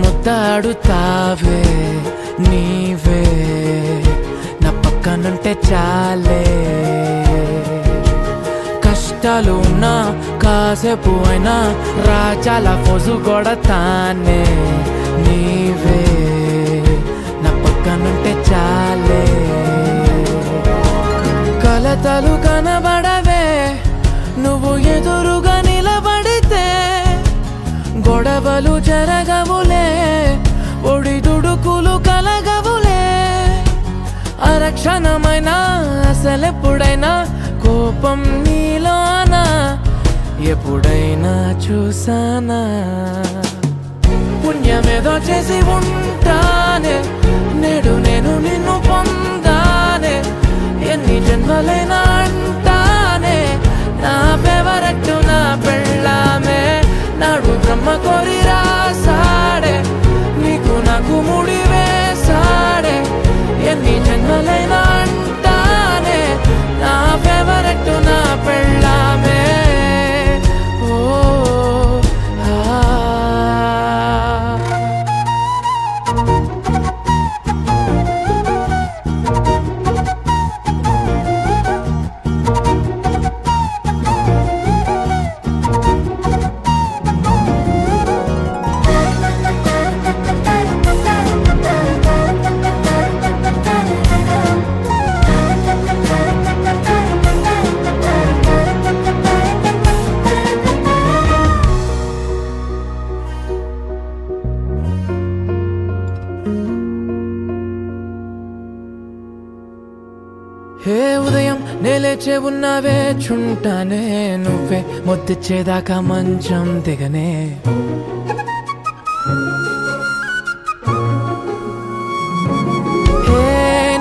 ముద్దాడుతావే నీవే నా పక్కనుంటే చాలే కష్టాలు ఉన్నా కాసేపు అయినా రాజాల ఫోజు కొడతానే నీవే నా పక్కనుంటే చాలే కలతలు కనబడవే నువ్వు ఎదురుగా నిలబడితే గొడవలు జరగవులే ఒడిదుడుకులు కలగవులే అరక్షణమైనా అసలెప్పుడైనా కోపం నీలోనా ఎప్పుడైనా చూసానా పుణ్యమేదో చేసి ఉంటానే నేడు నేను నిన్ను పొందానే ఎన్ని జన్మలైనా అంటానే నా ఫేవరెట్ నా పెళ్ళామే నాడు బ్రహ్మ కోరి రాసాడే నీకు నాకు ముడి వేసాడే ఎన్ని జన్మలైనా అంటానే నా ఫేవరెట్ నా పెళ్ళామే హే ఉదయం నేలేచే ఉన్నావే చుంటానే నువ్వే ముద్దిచ్చేదాకా మంచం దిగనే హే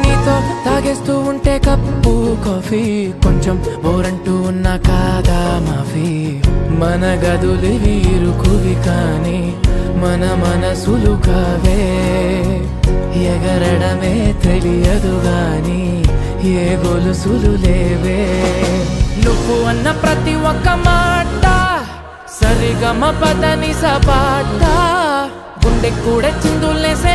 నీతో తాగేస్తూ ఉంటే కప్పు కాఫీ కొంచెం బోరంటూ ఉన్నా కాదా మాఫీ మన గదులు వీరుకువి కానీ మన మనసులు కావే ఎగరడమే తెలియదు గాని ఏ గొలుసులు లేవే నువ్వు అన్న ప్రతి ఒక్క మాట సరిగమ పదని సపాట గుండె కూడా చిందులేసే